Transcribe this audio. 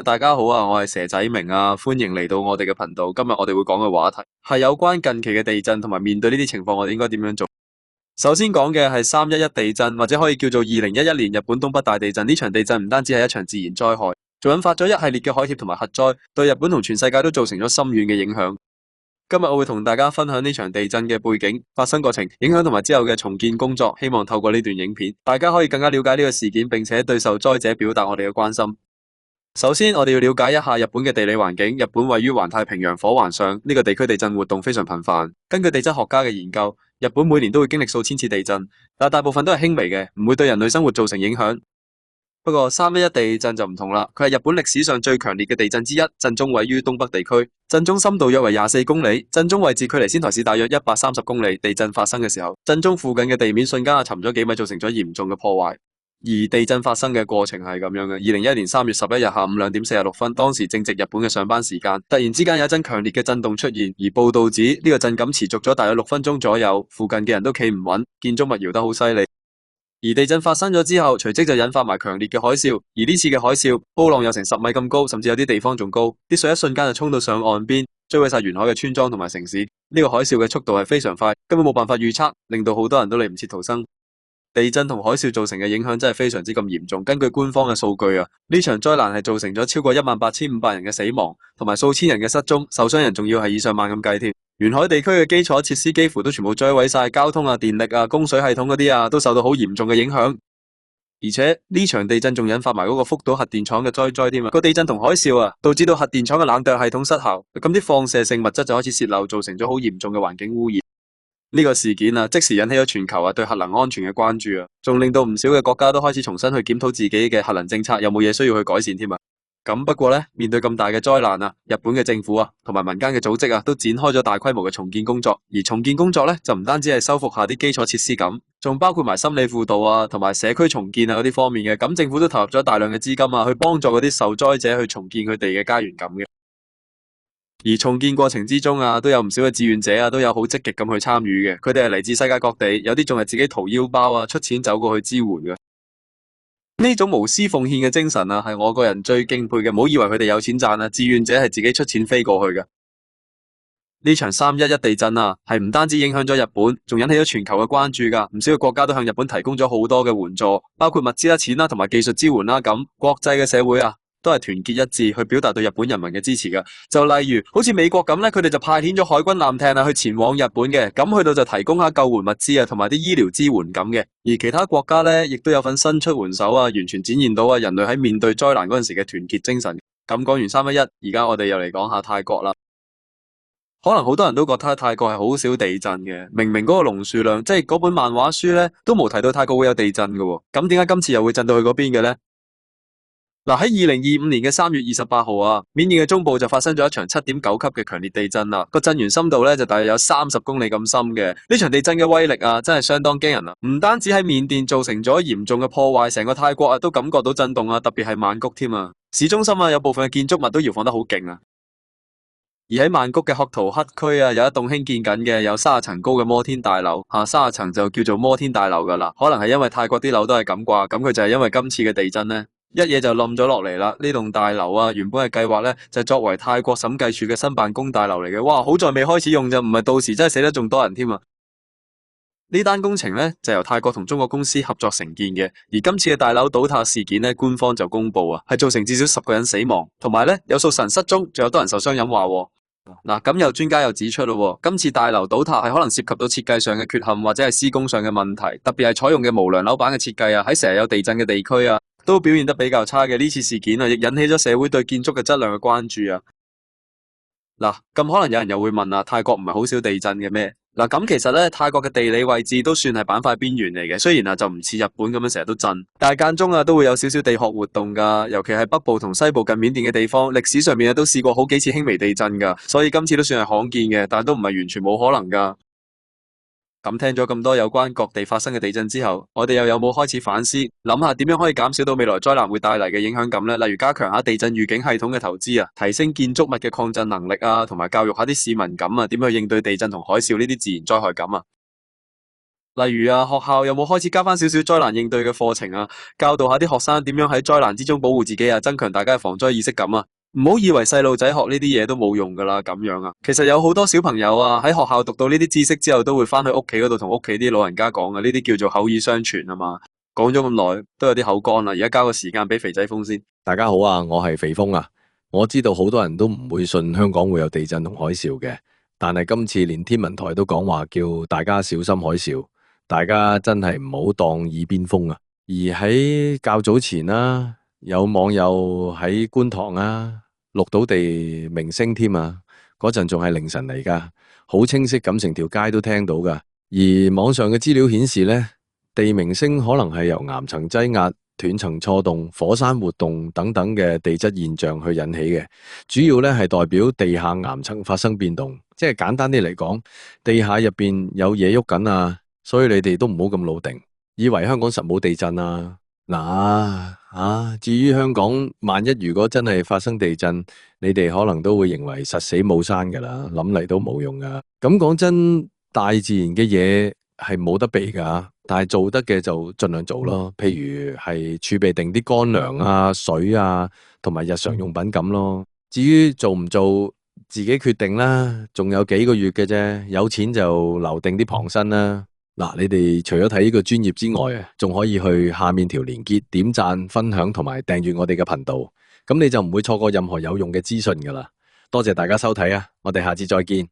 大家好啊，我係蛇仔明啊，歡迎嚟到我哋嘅頻道。今日我哋會講嘅話題係有關近期嘅地震同埋面對呢啲情況，我哋應該點樣做？首先講嘅係311地震，或者可以叫做2011年日本東北大地震。呢場地震唔單止係一場自然災害，仲引發咗一系列嘅海嘯同埋核災，對日本同全世界都造成咗深遠嘅影響。今日我會同大家分享呢場地震嘅背景、發生過程、影響同埋之後嘅重建工作。希望透過呢段影片，大家可以更加了解呢個事件，並且對受災者表達我哋嘅關心。首先，我哋要了解一下日本嘅地理環境。日本位於環太平洋火環上，呢個地區地震活動非常頻繁。根據地質學家嘅研究，日本每年都會經歷數千次地震，但大部分都係輕微嘅，唔會對人類生活造成影響。不過311地震就唔同啦，佢係日本歷史上最強烈嘅地震之一，震中位於東北地區，震中深度約為24公里，震中位置距離仙台市大約130公里。地震發生嘅時候，震中附近嘅地面瞬間沉咗幾米，造成咗嚴重嘅破壞。而地震發生嘅過程係咁樣嘅：2011年3月11日下午2點46分，當時正值日本嘅上班時間，突然之間有一陣強烈嘅震動出現，而報道指呢個震感持續咗大約6分鐘左右，附近嘅人都企唔穩，建築物搖得好犀利。而地震發生咗之後，隨即就引發埋強烈嘅海嘯，而呢次嘅海嘯波浪有成10米咁高，甚至有啲地方仲高，啲水一瞬間就衝到上岸邊，摧毀晒沿海嘅村莊同埋城市。呢個海嘯嘅速度係非常快，根本冇辦法預測，令到好多人都嚟唔切逃生。地震同海嘯造成嘅影響真係非常之咁嚴重。根據官方嘅數據啊，呢場災難係造成咗超過18500人嘅死亡，同埋數千人嘅失蹤，受傷人仲要係以上萬咁計添。沿海地區嘅基礎設施幾乎都全部摧毀晒，交通啊、電力啊、供水系統嗰啲啊，都受到好嚴重嘅影響。而且呢場地震仲引發埋嗰個福島核電廠嘅災添啊！個地震同海嘯啊，導致到核電廠嘅冷卻系統失效，咁啲放射性物質就開始洩漏，造成咗好嚴重嘅環境污染。呢個事件啊，即時引起咗全球啊對核能安全嘅關注啊，仲令到唔少嘅國家都開始重新去檢討自己嘅核能政策，有冇嘢需要去改善添啊。咁不過呢，面對咁大嘅災難啊，日本嘅政府啊同埋民間嘅組織啊都展開咗大規模嘅重建工作。而重建工作呢，就唔單止係修復下啲基礎設施咁，仲包括埋心理輔導啊同埋社區重建啊嗰啲方面嘅。咁政府都投入咗大量嘅資金啊，去幫助嗰啲受災者去重建佢哋嘅家園咁嘅。而重建過程之中啊，都有唔少嘅志願者啊，都有好積極咁去參與嘅。佢哋係嚟自世界各地，有啲仲係自己掏腰包啊，出錢走過去支援嘅。呢種無私奉獻嘅精神啊，係我個人最敬佩嘅。唔好以為佢哋有錢賺啊，志願者係自己出錢飛過去嘅。呢場311地震啊，係唔單止影響咗日本，仲引起咗全球嘅關注噶。唔少嘅國家都向日本提供咗好多嘅援助，包括物資啦、錢啦同埋技術支援啦。咁國際嘅社會啊，都係團結一致去表達對日本人民嘅支持噶。就例如好似美國咁咧，佢哋就派遣咗海軍艦艇啊去前往日本嘅，咁去到就提供下救援物資啊，同埋啲醫療支援咁嘅。而其他國家咧，亦都有份伸出援手啊，完全展現到啊人類喺面對災難嗰陣時嘅團結精神。咁講完311，而家我哋又嚟講下泰國啦。可能好多人都覺得泰國係好少地震嘅，明明嗰個龍樹亮即係嗰本漫畫書咧，都冇提到泰國會有地震嘅。咁點解今次又會震到去嗰邊嘅咧？嗱，喺2025年嘅3月28號啊，緬甸嘅中部就發生咗一場7.9級嘅強烈地震啦。個震源深度咧就大約有30公里咁深嘅。呢場地震嘅威力啊，真係相當驚人啊！唔單止喺緬甸造成咗嚴重嘅破壞，成個泰國啊都感覺到震動啊，特別係曼谷添啊，市中心啊有部分嘅建築物都搖晃得好勁啊。而喺曼谷嘅學圖克區啊，有一棟興建緊嘅有30層高嘅摩天大樓，30層就叫做摩天大樓噶啦。可能係因為泰國啲樓都係咁啩，咁佢就係因為今次嘅地震呢，一嘢就冧咗落嚟啦。呢棟大樓啊，原本係計劃咧就作為泰國審計署嘅新辦公大樓嚟嘅。哇，好在未開始用就唔係到時真係死得仲多人添啊！呢單工程咧就由泰國同中國公司合作承建嘅，而今次嘅大樓倒塌事件咧，官方就公布啊，係造成至少10個人死亡，同埋咧有數十人失蹤，仲有多人受傷隱話。嗱，咁有專家又指出咯，今次大樓倒塌係可能涉及到設計上嘅缺陷或者係施工上嘅問題，特別係採用嘅無梁樓板嘅設計啊，喺成日有地震嘅地區啊，都表現得比較差嘅。呢次事件啊，亦引起咗社會對建築嘅質量嘅關注啊。嗱，咁可能有人又會問啊，泰國唔係好少地震嘅咩？嗱，咁其實咧，泰國嘅地理位置都算係板塊邊緣嚟嘅，雖然啊就唔似日本咁樣成日都震，但係間中啊都會有少少地殼活動噶，尤其係北部同西部近緬甸嘅地方，歷史上面啊都試過好幾次輕微地震噶，所以今次都算係罕見嘅，但都唔係完全冇可能噶。咁聽咗咁多有關各地發生嘅地震之後，我哋又有冇開始反思，諗下點樣可以減少到未來災難會帶嚟嘅影響感呢？例如加強下地震預警系統嘅投資啊，提升建築物嘅抗震能力啊，同埋教育下啲市民感啊，點去應對地震同海嘯呢啲自然災害感啊。例如啊，學校有冇開始加翻少少災難應對嘅課程啊，教導下啲學生點樣喺災難之中保護自己啊，增強大家嘅防災意識感啊。唔好以為細路仔學呢啲嘢都冇用噶啦，咁樣啊。其實有好多小朋友啊，喺學校讀到呢啲知識之後，都會翻去屋企嗰度同屋企啲老人家講啊，呢啲叫做口耳相傳啊嘛。講咗咁耐，都有啲口乾啦，而家交個時間俾肥仔風先。大家好啊，我係肥風啊。我知道好多人都唔會信香港會有地震同海嘯嘅，但係今次連天文台都講話叫大家小心海嘯，大家真係唔好當耳邊風啊。而喺較早前啦，有網友喺觀塘啊錄到地鳴聲添啊，嗰陣仲係凌晨嚟噶，好清晰咁成條街都聽到噶。而網上嘅資料顯示呢，地鳴聲可能係由岩層擠壓、斷層錯動、火山活動等等嘅地質現象去引起嘅，主要咧係代表地下岩層發生變動，即係簡單啲嚟講，地下入邊有嘢喐緊啊，所以你哋都唔好咁老定，以為香港實冇地震啊。嗱至於香港萬一如果真係發生地震，你哋可能都會認為實死冇生噶啦，諗嚟都冇用噶。咁講真，大自然嘅嘢係冇得避噶，但係做得嘅就盡量做咯。譬如係儲備定啲乾糧啊、水啊，同埋日常用品咁咯。至於做唔做，自己決定啦。仲有幾個月嘅啫，有錢就留定啲傍身啦。嗱，你哋除咗睇呢個專頁之外啊，仲可以去下面條連結點讚、分享同埋訂閱我哋嘅頻道，咁你就唔會錯過任何有用嘅資訊噶啦。多謝大家收睇啊，我哋下次再見。